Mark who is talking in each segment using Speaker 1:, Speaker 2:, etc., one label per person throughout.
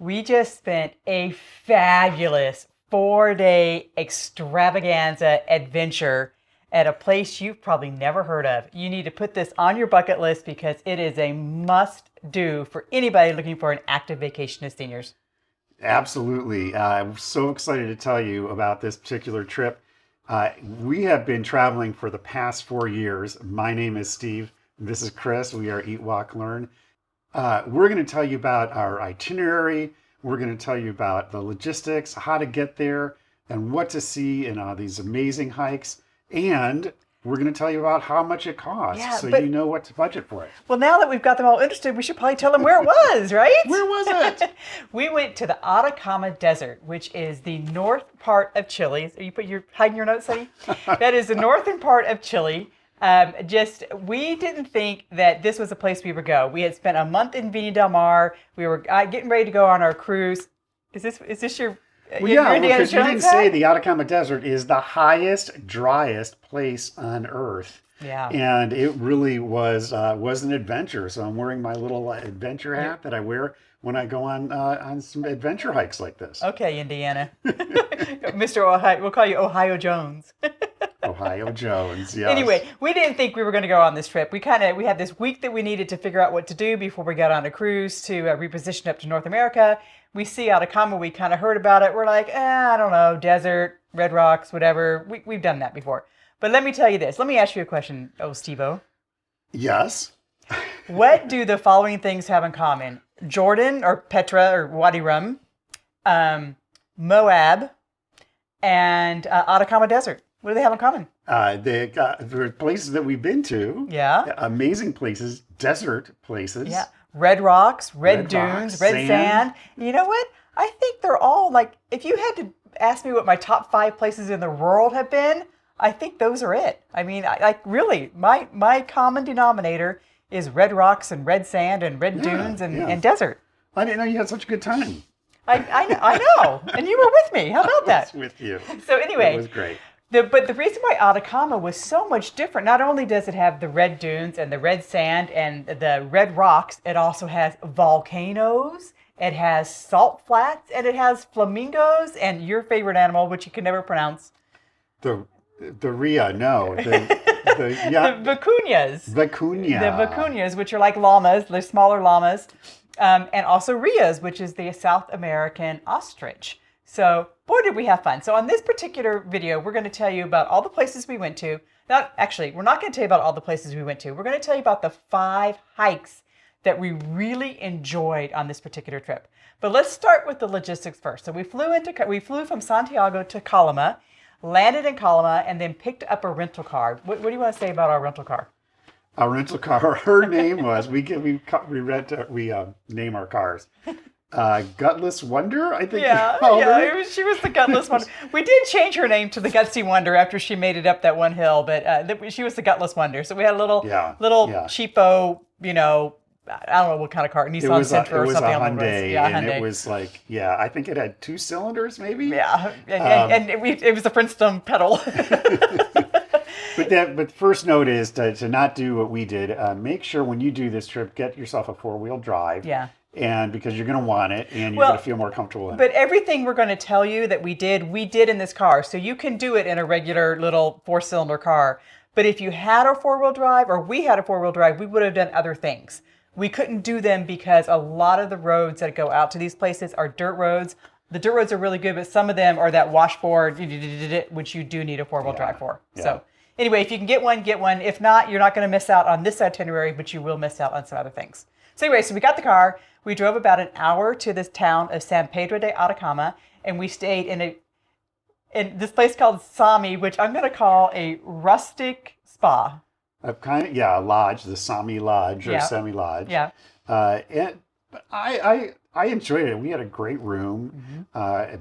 Speaker 1: We just spent a fabulous 4-day extravaganza adventure at a place you've probably never heard of. You need to put this on your bucket list because it is a must do for anybody looking for an active vacation as seniors.
Speaker 2: Absolutely. I'm so excited to tell you about this particular trip. We have been traveling for the past 4 years. My name is Steve. This is Chris. We are Eat, Walk, Learn. We're going to tell you about our itinerary. We're going to tell you about the logistics, how to get there, and what to see in these amazing hikes. And we're going to tell you about how much it costs so you know what to budget for it.
Speaker 1: Well, now that we've got them all interested, we should probably tell them where it was, right?
Speaker 2: Where was it?
Speaker 1: We went to the Atacama Desert, which is the north part of Chile. You're hiding your notes, Sonny? That is the northern part of Chile. We didn't think that this was a place we would go. We had spent a month in Viña del Mar. We were getting ready to go on our cruise. Is this your...
Speaker 2: Well, yeah, because you didn't say the Atacama Desert is the highest, driest place on Earth.
Speaker 1: Yeah.
Speaker 2: And it really was an adventure. So I'm wearing my little adventure hat that I wear when I go on some adventure hikes like this.
Speaker 1: Okay, Indiana. Mr. Ohio, we'll call you Ohio Jones.
Speaker 2: Ohio Jones, yes.
Speaker 1: Anyway, we didn't think we were going to go on this trip. We had this week that we needed to figure out what to do before we got on a cruise to reposition up to North America. We see Atacama, we kind of heard about it. We're like, I don't know, desert, red rocks, whatever. We've done that before. But let me tell you this. Let me ask you a question, Steve-O.
Speaker 2: Yes.
Speaker 1: What do the following things have in common? Jordan or Petra or Wadi Rum, Moab, and Atacama Desert. What do they have in common?
Speaker 2: The places that we've been to.
Speaker 1: Yeah.
Speaker 2: Amazing places, desert places.
Speaker 1: Yeah. Red rocks, red dunes, red sand. You know what? I think they're all like, if you had to ask me what my top 5 places in the world have been, I think those are it. I mean, really, my common denominator is red rocks and red sand and red dunes and desert.
Speaker 2: I didn't know you had such a good time.
Speaker 1: I know. And you were with me. How about that?
Speaker 2: I was with you.
Speaker 1: So anyway.
Speaker 2: That was great.
Speaker 1: But the reason why Atacama was so much different, not only does it have the red dunes and the red sand and the red rocks, it also has volcanoes, it has salt flats, and it has flamingos and your favorite animal, which you can never pronounce.
Speaker 2: The Ria, no. The
Speaker 1: vicuñas.
Speaker 2: Vicuña.
Speaker 1: The vicuñas, which are like llamas, they're smaller llamas. And also Rias, which is the South American ostrich. So, boy, did we have fun. So on this particular video, we're going to tell you about all the places we went to. We're not going to tell you about all the places we went to. We're going to tell you about the 5 hikes that we really enjoyed on this particular trip. But let's start with the logistics first. So we flew from Santiago to Calama, landed in Calama, and then picked up a rental car. What do you want to say about our rental car?
Speaker 2: Our rental car, her name was, we name our cars. Gutless Wonder, I think.
Speaker 1: She was the Gutless Wonder. We did change her name to the Gutsy Wonder after she made it up that one hill, but she was the Gutless Wonder. So we had a little cheapo, I don't know what kind of car, Nissan Sentra or something on the road.
Speaker 2: Yeah, and Hyundai. It was like, I think it had 2 cylinders maybe.
Speaker 1: Yeah, and it was a Flintstone pedal.
Speaker 2: But first note is to not do what we did. Make sure when you do this trip, get yourself a 4-wheel drive.
Speaker 1: Yeah.
Speaker 2: And because you're going to want it and you're going to feel more comfortable in it.
Speaker 1: But everything we're going to tell you that we did in this car. So you can do it in a regular little 4-cylinder car. But if you had a 4-wheel drive or we had a 4-wheel drive, we would have done other things. We couldn't do them because a lot of the roads that go out to these places are dirt roads. The dirt roads are really good, but some of them are that washboard, which you do need a 4-wheel drive for. Yeah. So anyway, if you can get one, get one. If not, you're not going to miss out on this itinerary, but you will miss out on some other things. So anyway, so we got the car. We drove about an hour to this town of San Pedro de Atacama, and we stayed in this place called Sami, which I'm going to call a rustic spa.
Speaker 2: A lodge, the Sami Lodge or Sami Lodge.
Speaker 1: Yeah.
Speaker 2: And I enjoyed it. We had a great room.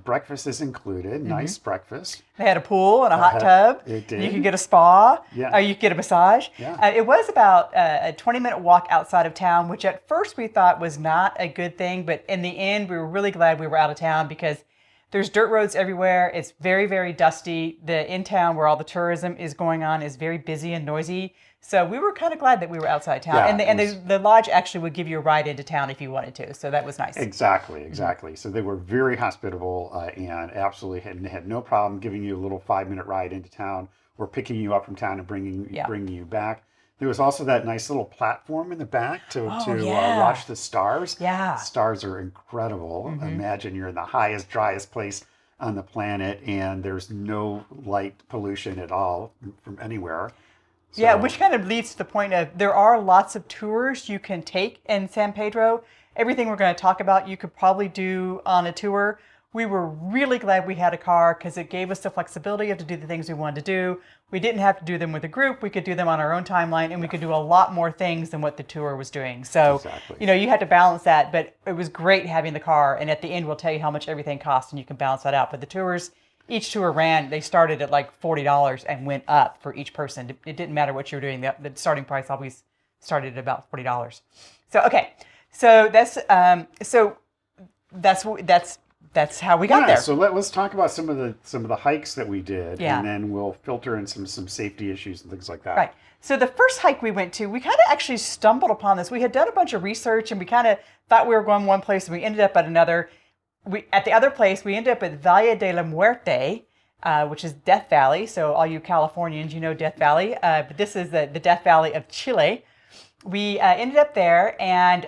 Speaker 2: Breakfast is included. Nice breakfast.
Speaker 1: They had a pool and a hot tub.
Speaker 2: It did.
Speaker 1: You could get a spa.
Speaker 2: Yeah.
Speaker 1: You could get a massage.
Speaker 2: Yeah.
Speaker 1: It was about a 20-minute walk outside of town, which at first we thought was not a good thing. But in the end, we were really glad we were out of town because There's dirt roads everywhere. It's very, very dusty. The in town where all the tourism is going on is very busy and noisy. So we were kind of glad that we were outside town.
Speaker 2: Yeah,
Speaker 1: And the lodge actually would give you a ride into town if you wanted to. So that was nice.
Speaker 2: Exactly. So they were very hospitable and absolutely had no problem giving you a little 5-minute ride into town or picking you up from town and bringing you back. There was also that nice little platform in the back to watch the stars.
Speaker 1: Yeah.
Speaker 2: Stars are incredible. Imagine you're in the highest, driest place on the planet and there's no light pollution at all from anywhere. So,
Speaker 1: yeah, which kind of leads to the point of there are lots of tours you can take in San Pedro. Everything we're going to talk about, you could probably do on a tour. We were really glad we had a car because it gave us the flexibility to do the things we wanted to do. We didn't have to do them with a group. We could do them on our own timeline, and we could do a lot more things than what the tour was doing. So, you had to balance that, but it was great having the car. And at the end, we'll tell you how much everything costs, and you can balance that out. But the tours, each tour they started at like $40 and went up for each person. It didn't matter what you were doing. The starting price always started at about $40. So, okay. So that's how we got there.
Speaker 2: So let's talk about some of the hikes that we did,
Speaker 1: Yeah.
Speaker 2: and then we'll filter in some safety issues and things like that.
Speaker 1: Right. So the first hike we went to, we kind of actually stumbled upon this. We had done a bunch of research, and we kind of thought we were going one place, and we ended up at another. At the other place, we ended up at Valle de la Muerte, which is Death Valley. So all you Californians, you know Death Valley, but this is the Death Valley of Chile. We ended up there and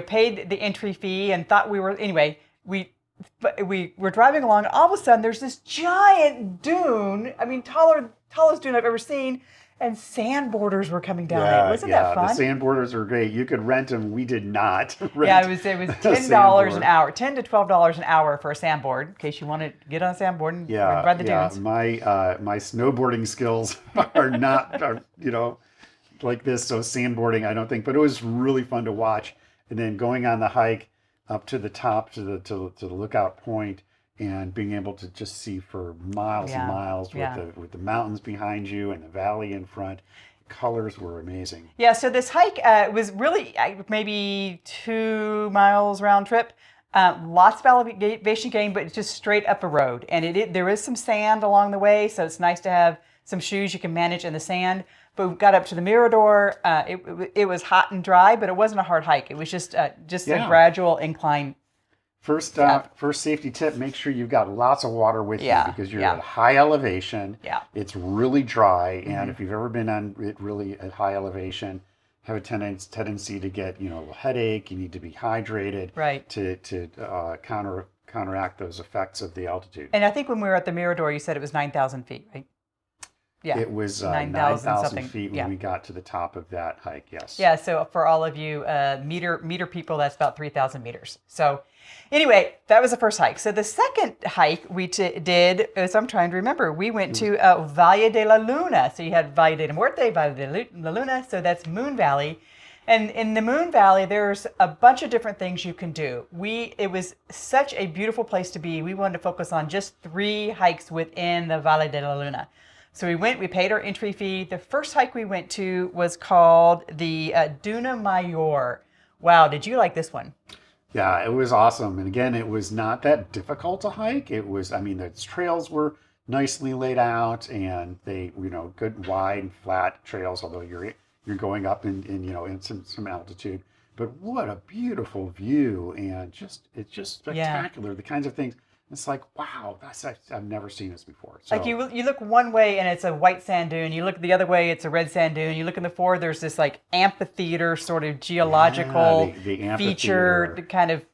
Speaker 1: paid the entry fee and thought we were anyway. We were driving along, and all of a sudden there's this giant dune. I mean, tallest dune I've ever seen, and sandboarders were coming down it. Wasn't that fun?
Speaker 2: The sandboarders were great. You could rent them. We did not rent.
Speaker 1: Yeah, it was $10 an hour, $10 to $12 an hour for a sandboard. In case you want to get on a sandboard and ride the dunes.
Speaker 2: My snowboarding skills are not like this. So sandboarding, I don't think, but it was really fun to watch. And then going on the hike up to the top to the lookout point and being able to just see for miles and miles with the mountains behind you and the valley in front. The colors were amazing. Yeah,
Speaker 1: so this hike was really maybe 2 miles round trip. Lots of elevation gain, but it's just straight up a road. And there is some sand along the way, so it's nice to have some shoes you can manage in the sand. But we got up to the Mirador. It was hot and dry, but it wasn't a hard hike. It was just a gradual incline.
Speaker 2: First safety tip, make sure you've got lots of water with you because you're at high elevation.
Speaker 1: Yeah.
Speaker 2: It's really dry, and if you've ever been on it really at high elevation, have a tendency to get a headache. You need to be hydrated to counteract those effects of the altitude.
Speaker 1: And I think when we were at the Mirador, you said it was 9,000 feet, right? Yeah.
Speaker 2: It was 9,000 feet when we got to the top of that hike, yes.
Speaker 1: Yeah, so for all of you meter people, that's about 3,000 meters. So anyway, that was the first hike. So the second hike we did, as I'm trying to remember, we went to Valle de la Luna. So you had Valle de la Muerte, Valle de la Luna, so that's Moon Valley. And in the Moon Valley, there's a bunch of different things you can do. It was such a beautiful place to be. We wanted to focus on just 3 hikes within the Valle de la Luna. So we paid our entry fee. The first hike we went to was called the Duna Mayor. Wow, did you like this one?
Speaker 2: Yeah, it was awesome. And again, it was not that difficult to hike. The trails were nicely laid out and they, good wide and flat trails, although you're going up in some altitude. But what a beautiful view, and it's just spectacular. The kinds of things. It's like, wow, I've never seen this before. So,
Speaker 1: like you look one way and it's a white sand dune. You look the other way, it's a red sand dune. You look in the forward, there's this like amphitheater sort of geological feature to kind of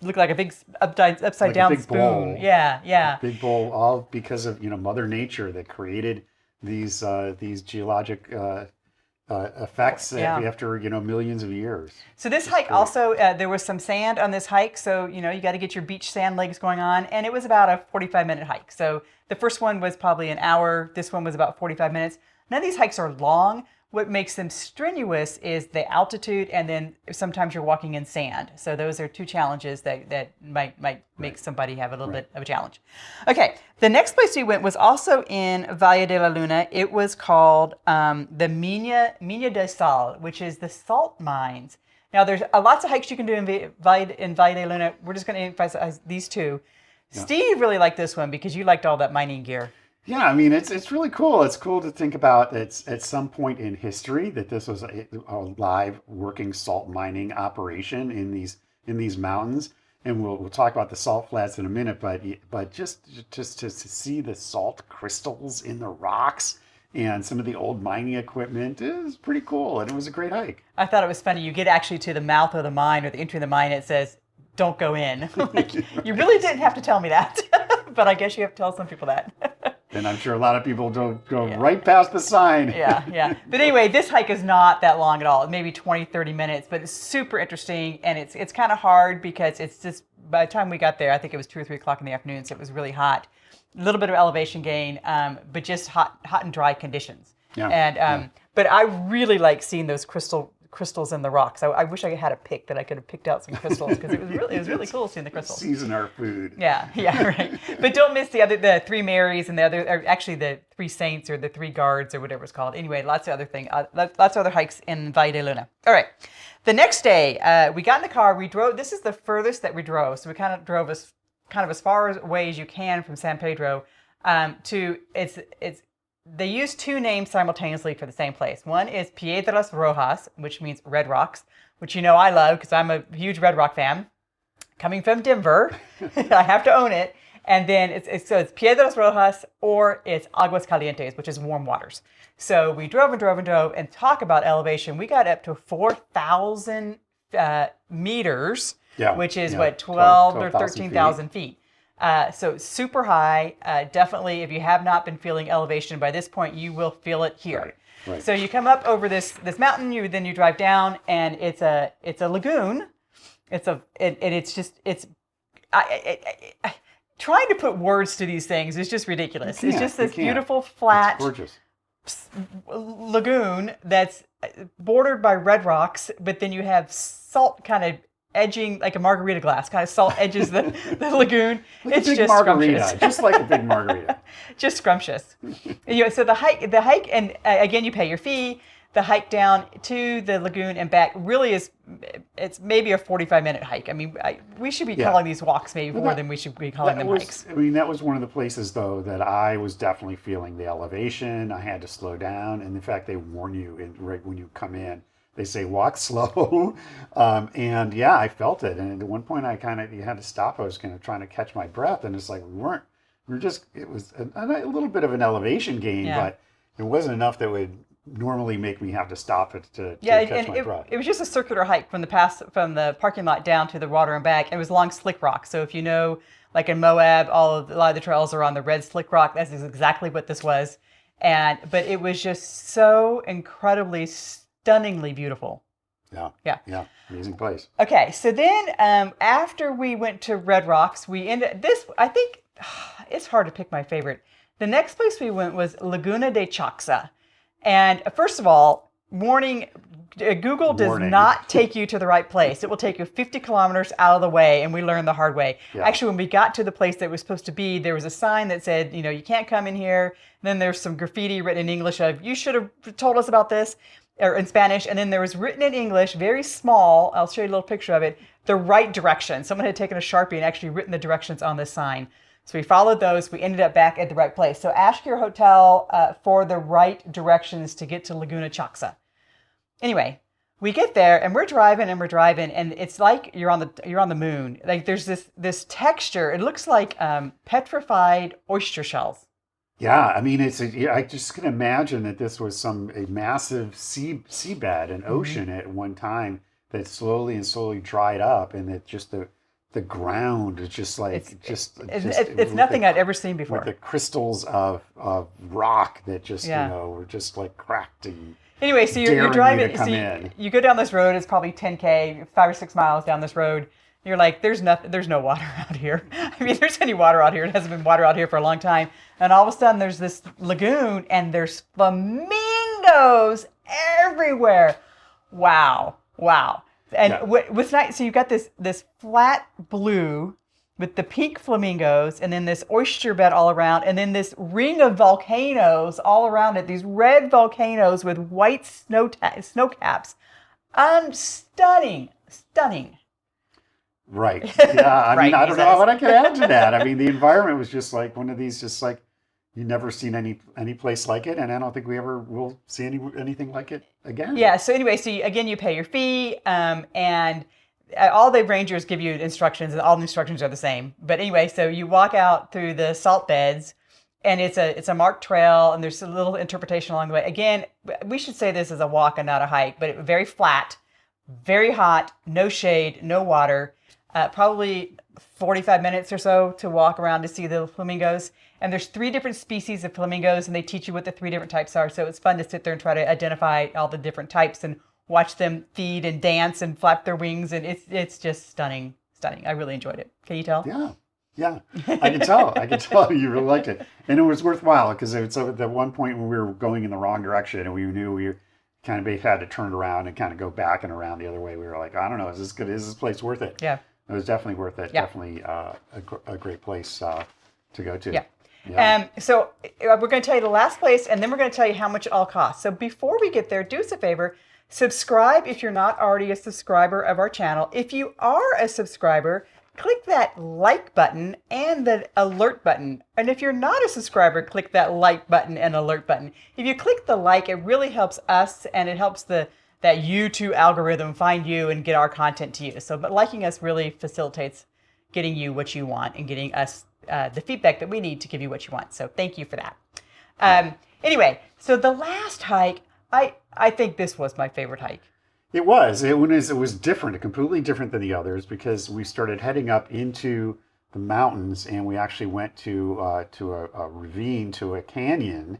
Speaker 1: look like a big upside down spoon.
Speaker 2: Bowl.
Speaker 1: Yeah.
Speaker 2: Big bowl, all because of Mother Nature that created these geologic effects after millions of years.
Speaker 1: So this hike also there was some sand on this hike, so you got to get your beach sand legs going on, and it was about a 45-minute hike. So the first one was probably an hour. This one was about 45 minutes. None of these hikes are long. What makes them strenuous is the altitude, and then sometimes you're walking in sand. So those are 2 challenges that might make somebody have a little bit of a challenge. Okay, the next place we went was also in Valle de la Luna. It was called the Mina de Sal, which is the salt mines. Now there's lots of hikes you can do in Valle de la Luna. We're just going to emphasize these 2. Steve really liked this one because you liked all that mining gear.
Speaker 2: Yeah, I mean, it's really cool. It's cool to think about it's at some point in history that this was a live working salt mining operation in these mountains. And we'll talk about the salt flats in a minute, but just to see the salt crystals in the rocks and some of the old mining equipment is pretty cool. And it was a great hike.
Speaker 1: I thought it was funny. You get actually to the mouth of the mine or the entry of the mine, it says, "Don't go in." Like, you really didn't have to tell me that, but I guess you have to tell some people that.
Speaker 2: And I'm sure a lot of people don't go right past the sign.
Speaker 1: Yeah. But anyway, this hike is not that long at all. Maybe 20, 30 minutes, but it's super interesting. And it's kind of hard because it's just, by the time we got there, I think it was 2 or 3 o'clock in the afternoon, so it was really hot. A little bit of elevation gain, but just hot and dry conditions.
Speaker 2: Yeah.
Speaker 1: And but I really like seeing those crystals in the rocks. I wish I had a pick that I could have picked out some crystals because it was really cool seeing the crystals.
Speaker 2: Season our food.
Speaker 1: Yeah, right. But don't miss the 3 Marys and the other, or actually the 3 Saints or the 3 Guards or whatever it's called. Anyway, lots of other hikes in Valle de Luna. All right. The next day, we got in the car. We drove. This is the furthest that we drove. So we kind of drove as far away as you can from San Pedro to it's. They use 2 names simultaneously for the same place. One is Piedras Rojas, which means red rocks, which I love because I'm a huge Red Rock fan. Coming from Denver, I have to own it. And then it's Piedras Rojas or it's Aguas Calientes, which is warm waters. So we drove and talk about elevation. We got up to 4,000 meters, which is 12 or 13,000 feet. So super high. Definitely, if you have not been feeling elevation by this point, you will feel it here. Right. So you come up over this mountain, then you drive down, and it's a lagoon. Trying to put words to these things is just ridiculous. It's just this beautiful flat,
Speaker 2: gorgeous
Speaker 1: lagoon that's bordered by red rocks, but then you have salt kind of edging, like a margarita glass, kind of salt edges the lagoon.
Speaker 2: Like
Speaker 1: it's just scrumptious.
Speaker 2: Just like a big margarita.
Speaker 1: Just scrumptious. So the hike, and again, you pay your fee. The hike down to the lagoon and back really it's maybe a 45-minute hike. I mean, we should be calling these walks maybe more than we should be calling them hikes.
Speaker 2: I mean, that was one of the places, though, that I was definitely feeling the elevation. I had to slow down. And in fact, they warn you right when you come in. They say, walk slow. And yeah, I felt it. And at one point, you had to stop. I was kind of trying to catch my breath. And it's like, it was a little bit of an elevation gain, but it wasn't enough that would normally make me have to stop it to catch my breath. It
Speaker 1: was just a circular hike from the parking lot down to the water and back. It was along slick rock. So if like in Moab, a lot of the trails are on the red slick rock. That's exactly what this was. But it was just so incredibly, stunningly beautiful. Yeah.
Speaker 2: Amazing place.
Speaker 1: Okay, so then after we went to Red Rocks, we ended this. I think it's hard to pick my favorite. The next place we went was Laguna de Chaxa. And first of all, warning, Google does not take you to the right place. It will take you 50 kilometers out of the way, and we learned the hard way. Yeah. Actually, when we got to the place that was supposed to be, there was a sign that said, you can't come in here. And then there's some graffiti written in English of, you should have told us about this, or in Spanish. And then there was written in English, very small, I'll show you a little picture of it, the right direction. Someone had taken a Sharpie and actually written the directions on this sign. So we followed those. We ended up back at the right place. So ask your hotel for the right directions to get to Laguna Chaxa. Anyway, we get there and we're driving, and it's like you're on the moon. Like there's this texture. It looks like petrified oyster shells.
Speaker 2: Yeah, I mean I just can imagine that this was a massive seabed, an ocean at one time that slowly dried up, and that just the ground is just like
Speaker 1: it's nothing I'd ever seen before.
Speaker 2: With the crystals of rock that just were just like cracked and
Speaker 1: anyway. So you're driving. You go down this road. It's probably 10K, 5 or 6 miles down this road. You're like, there's no water out here. I mean, if there's any water out here, it hasn't been water out here for a long time. And all of a sudden, there's this lagoon, and there's flamingos everywhere. Wow. And what's nice, so you've got this flat blue with the pink flamingos, and then this oyster bed all around, and then this ring of volcanoes all around it, these red volcanoes with white snow caps. Stunning.
Speaker 2: Right. Yeah. I mean,
Speaker 1: Right,
Speaker 2: I
Speaker 1: he
Speaker 2: don't know
Speaker 1: says.
Speaker 2: what I could add to that. I mean, the environment was just like one of these, just like you never seen any place like it, and I don't think we ever will see anything like it again.
Speaker 1: Yeah. So anyway, so again, you pay your fee, and all the rangers give you instructions, and all the instructions are the same. But anyway, so you walk out through the salt beds, and it's a marked trail, and there's a little interpretation along the way. Again, we should say this is a walk and not a hike, but very flat, very hot, no shade, no water. Probably 45 minutes or so to walk around to see the flamingos. And there's 3 different species of flamingos, and they teach you what the 3 different types are. So it's fun to sit there and try to identify all the different types and watch them feed and dance and flap their wings. And it's just stunning, stunning. I really enjoyed it. Can you tell?
Speaker 2: Yeah. Yeah. I can tell. I can tell you really liked it. And it was worthwhile because it was at one point when we were going in the wrong direction and we knew we kind of had to turn around and kind of go back and around the other way. We were like, I don't know, is this good? Is this place worth it?
Speaker 1: Yeah.
Speaker 2: It was definitely worth it.
Speaker 1: Yeah.
Speaker 2: Definitely a great place to go to.
Speaker 1: Yeah.
Speaker 2: Yeah.
Speaker 1: So we're going to tell you the last place, and then we're going to tell you how much it all costs. So before we get there, do us a favor, subscribe if you're not already a subscriber of our channel. If you are a subscriber, click that like button and the alert button. And if you're not a subscriber, click that like button and alert button. If you click the like, it really helps us, and it helps that YouTube algorithm find you and get our content to you. So, but liking us really facilitates getting you what you want and getting us the feedback that we need to give you what you want. So thank you for that. Anyway, so the last hike, I think this was my favorite hike.
Speaker 2: It was different, completely different than the others because we started heading up into the mountains and we actually went to a ravine, to a canyon,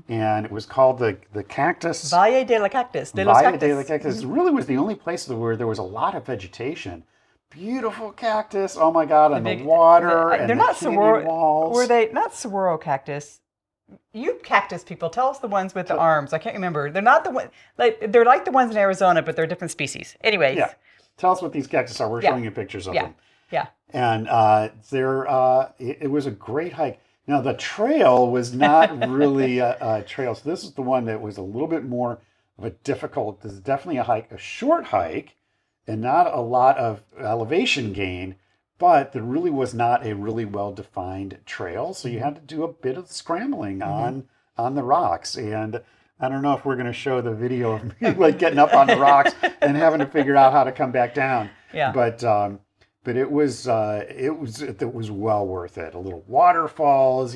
Speaker 2: and it was called the Cactus.
Speaker 1: Valle de la Cactus. De los
Speaker 2: Valle
Speaker 1: Cactus.
Speaker 2: de la Cactus. It really was the only place where there was a lot of vegetation. Beautiful cactus. Oh my God. And the water and
Speaker 1: they're
Speaker 2: the
Speaker 1: not
Speaker 2: canyon walls.
Speaker 1: Were they not saguaro cactus? You cactus people, tell us the ones with the arms. I can't remember. They're not the one. They're like the ones in Arizona, but they're different species. Anyways.
Speaker 2: Yeah. Tell us what these cactus are. We're showing you pictures of them.
Speaker 1: Yeah.
Speaker 2: And it was a great hike. Now the trail was not really a trail. So this is the one that was a little bit more of a difficult. This is definitely a short hike, and not a lot of elevation gain. But there really was not a really well-defined trail, so you had to do a bit of scrambling on the rocks. And I don't know if we're going to show the video of me like getting up on the rocks and having to figure out how to come back down.
Speaker 1: Yeah.
Speaker 2: But it was well worth it. A little waterfalls,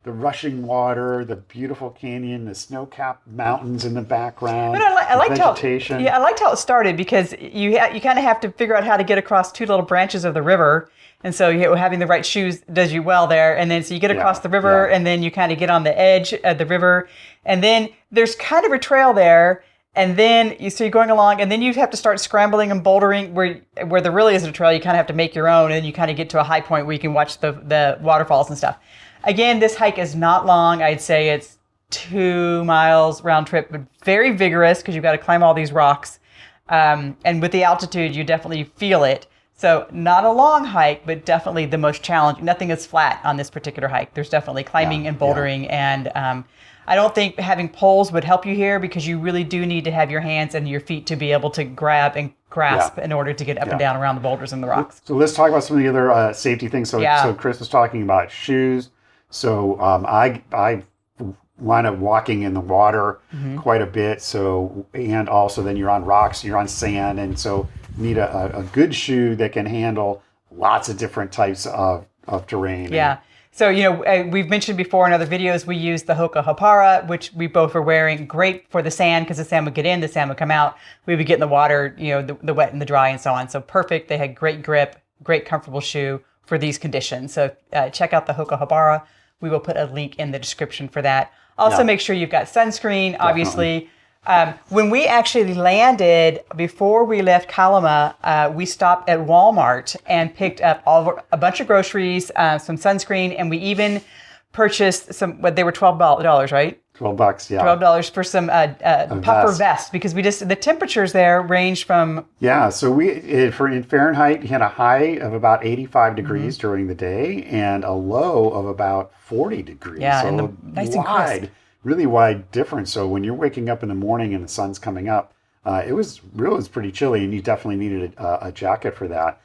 Speaker 2: the rushing water, the beautiful canyon, the snow-capped mountains in the background.
Speaker 1: But I liked
Speaker 2: vegetation.
Speaker 1: I liked how it started because you kind of have to figure out how to get across 2 little branches of the river, and so having the right shoes does you well there. And then so you get across the river, and then you kind of get on the edge of the river, and then there's kind of a trail there. And then you're going along, and then you have to start scrambling and bouldering where there really isn't a trail. You kind of have to make your own, and you kind of get to a high point where you can watch the waterfalls and stuff. Again, this hike is not long. I'd say it's 2 miles round trip, but very vigorous because you've got to climb all these rocks. And with the altitude, you definitely feel it. So not a long hike, but definitely the most challenging. Nothing is flat on this particular hike. There's definitely climbing and bouldering, and I don't think having poles would help you here because you really do need to have your hands and your feet to be able to grab and grasp in order to get up and down around the boulders and the rocks.
Speaker 2: So let's talk about some of the other safety things. So Chris was talking about shoes. So I wind up walking in the water quite a bit. So, and also then you're on rocks, you're on sand. And so you need a good shoe that can handle lots of different types of terrain.
Speaker 1: Yeah. So, we've mentioned before in other videos, we used the Hoka Hapara, which we both were wearing. Great for the sand because the sand would get in, the sand would come out. We would get in the water, the wet and the dry and so on. So perfect. They had great grip, great comfortable shoe for these conditions. So check out the Hoka Hapara. We will put a link in the description for that. Also, make sure you've got sunscreen, obviously. When we actually landed, before we left Kalama, we stopped at Walmart and picked up a bunch of groceries, some sunscreen, and we even purchased they were $12, right?
Speaker 2: $12, yeah.
Speaker 1: $12 for some puffer vest because the temperatures there range from...
Speaker 2: Yeah, so in Fahrenheit, we had a high of about 85 degrees during the day and a low of about 40 degrees.
Speaker 1: Yeah,
Speaker 2: so
Speaker 1: and nice and crisp.
Speaker 2: Really wide difference. So when you're waking up in the morning and the sun's coming up, it was pretty chilly, and you definitely needed a jacket for that.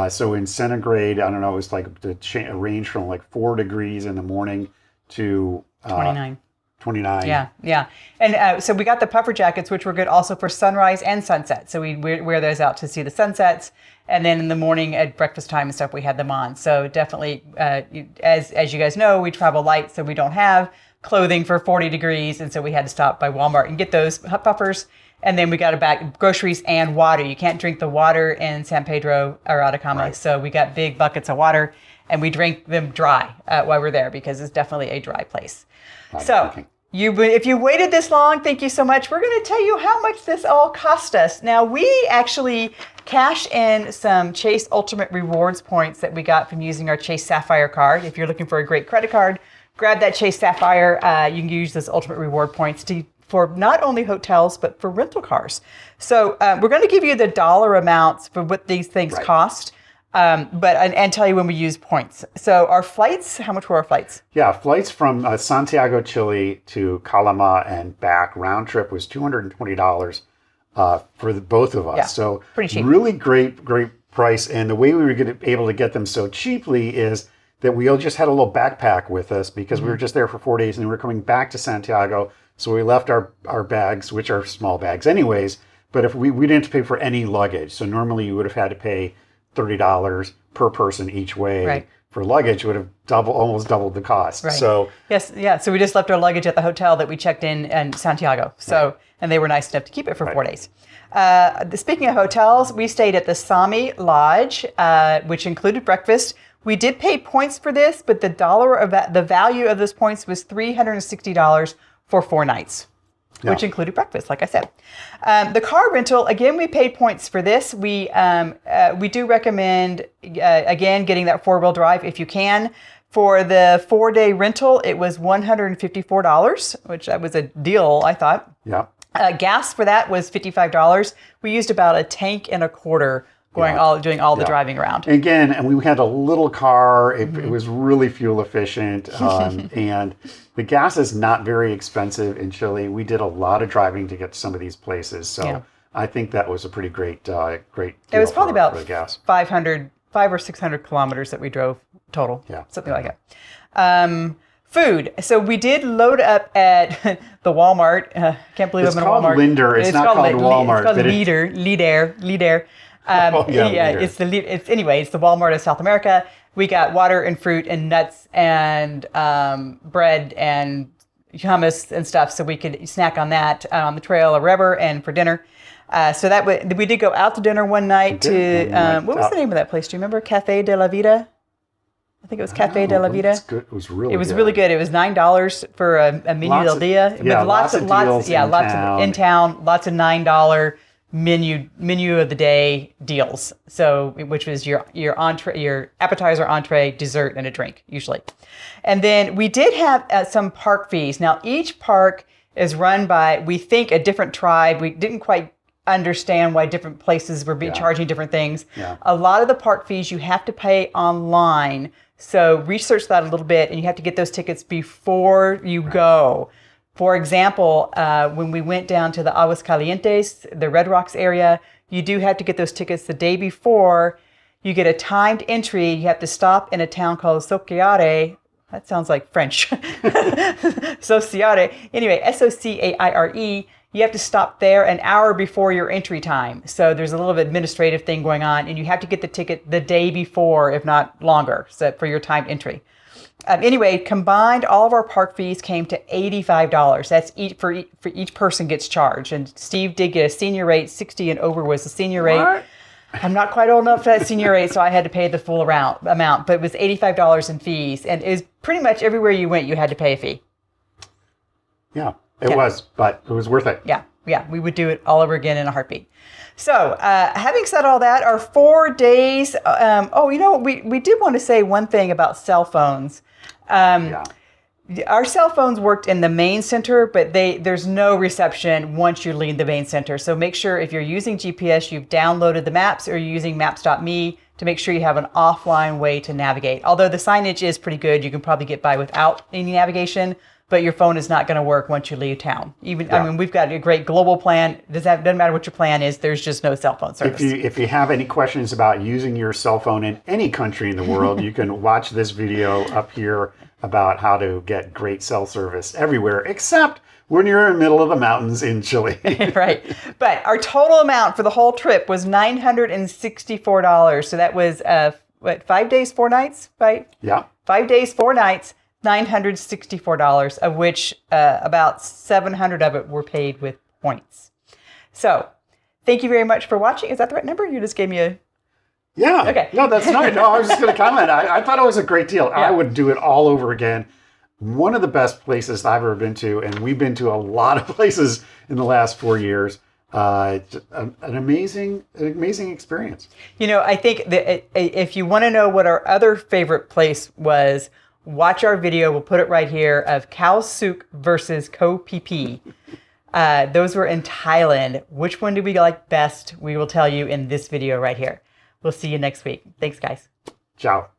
Speaker 2: So in centigrade, I don't know, it was like the range from like 4 degrees in the morning to
Speaker 1: 29.
Speaker 2: 29.
Speaker 1: Yeah. And so we got the puffer jackets, which were good also for sunrise and sunset. So we wear those out to see the sunsets. And then in the morning at breakfast time and stuff, we had them on. So definitely, as you guys know, we travel light, so we don't have clothing for 40 degrees. And so we had to stop by Walmart and get those puffers. And then we got back groceries and water. You can't drink the water in San Pedro or Atacama.
Speaker 2: Right.
Speaker 1: So we got big buckets of water and we drink them dry while we're there because it's definitely a dry place. So if you waited this long, thank you so much. We're going to tell you how much this all cost us. Now, we actually cashed in some Chase Ultimate Rewards points that we got from using our Chase Sapphire card. If you're looking for a great credit card, grab that Chase Sapphire. You can use those Ultimate Reward points for not only hotels, but for rental cars. So we're going to give you the dollar amounts for what these things cost. And tell you when we use points. So our flights, how much were our flights?
Speaker 2: Yeah, flights from Santiago, Chile to Calama and back, round trip was $220 for both of us.
Speaker 1: Yeah,
Speaker 2: so
Speaker 1: pretty cheap.
Speaker 2: Really great price. And the way we were able to get them so cheaply is that we all just had a little backpack with us because we were just there for 4 days and we were coming back to Santiago. So we left our bags, which are small bags anyways, but if we didn't have to pay for any luggage. So normally you would have had to pay $30 per person each way.
Speaker 1: Right.
Speaker 2: For luggage would have almost doubled the cost.
Speaker 1: Right.
Speaker 2: So
Speaker 1: So we just left our luggage at the hotel that we checked in Santiago. So and they were nice enough to keep it for 4 days. Speaking of hotels, we stayed at the Sami Lodge, which included breakfast. We did pay points for this, but the value of those points was $360 for 4 nights. Which included breakfast, like I said. The car rental, again, we paid points for this. We do recommend, again, getting that 4-wheel drive if you can. For the 4-day rental, it was $154, which that was a deal, I thought.
Speaker 2: Yeah.
Speaker 1: Gas for that was $55. We used about a tank and a quarter doing all the driving around.
Speaker 2: Again, and we had a little car. It was really fuel efficient, and the gas is not very expensive in Chile. We did a lot of driving to get to some of these places, so I think that was a pretty great deal.
Speaker 1: It was probably about
Speaker 2: the gas.
Speaker 1: 500 or 600 kilometers that we drove total.
Speaker 2: Yeah,
Speaker 1: something like that. Food. So we did load up at the Walmart. Can't believe I'm in a Walmart.
Speaker 2: It's called Linder. It's not called Walmart.
Speaker 1: It's called Lider. It's the Walmart of South America. We got water and fruit and nuts and bread and hummus and stuff, so we could snack on that on the trail or wherever and for dinner. So we did go out to dinner one night to what was the name of that place? Do you remember? Cafe de la Vida. I think it was Cafe de la Vida.
Speaker 2: It was really
Speaker 1: good. It was $9 for a menu del dia.
Speaker 2: Yeah, lots of deals
Speaker 1: in town. Lots of $9 menu of the day deals. So which was your entree, your appetizer, entree, dessert, and a drink usually. And then we did have some park fees. Now each park is run by, we think, a different tribe. We didn't quite understand why different places were charging different things. Yeah. A lot of the park fees you have to pay online. So research that a little bit, and you have to get those tickets before you go. For example, when we went down to the Aguascalientes, the Red Rocks area, you do have to get those tickets the day before. You get a timed entry. You have to stop in a town called Sociare. That sounds like French. Sociare. Anyway, Socaire. You have to stop there an hour before your entry time. So there's a little administrative thing going on, and you have to get the ticket the day before, if not longer, so for your timed entry. Anyway, combined, all of our park fees came to $85. That's for each person gets charged. And Steve did get a senior rate. 60 and over was the senior rate. I'm not quite old enough for that senior rate, so I had to pay the full amount. But it was $85 in fees. And it was pretty much everywhere you went, you had to pay a fee.
Speaker 2: Yeah, it was, but it was worth it.
Speaker 1: Yeah, we would do it all over again in a heartbeat. So, having said all that, our 4 days, we did want to say one thing about cell phones. Our cell phones worked in the main center, but there's no reception once you leave the main center. So make sure if you're using GPS, you've downloaded the maps, or you're using maps.me to make sure you have an offline way to navigate. Although the signage is pretty good, you can probably get by without any navigation. but your phone is not going to work once you leave town. Even
Speaker 2: Yeah.
Speaker 1: I mean, we've got a great global plan. Doesn't matter what your plan is. There's just no cell phone service.
Speaker 2: If you have any questions about using your cell phone in any country in the world, you can watch this video up here about how to get great cell service everywhere, except when you're in the middle of the mountains in Chile.
Speaker 1: Right. But our total amount for the whole trip was $964. So that was 5 days, 4 nights, right?
Speaker 2: Yeah.
Speaker 1: 5 days, 4 nights, $964, of which about 700 of it were paid with points. So thank you very much for watching. Is that the right number? You just gave me a...
Speaker 2: Yeah.
Speaker 1: Okay.
Speaker 2: No, that's not. No, I was just going to comment. I thought it was a great deal.
Speaker 1: Yeah.
Speaker 2: I would do it all over again. One of the best places I've ever been to, and we've been to a lot of places in the last 4 years. An amazing experience.
Speaker 1: You know, I think that if you want to know what our other favorite place was, watch our video. We'll put it right here of Khao Suk versus Koh Phi Phi. Those were in Thailand. Which one do we like best? We will tell you in this video right here. We'll see you next week. Thanks, guys.
Speaker 2: Ciao.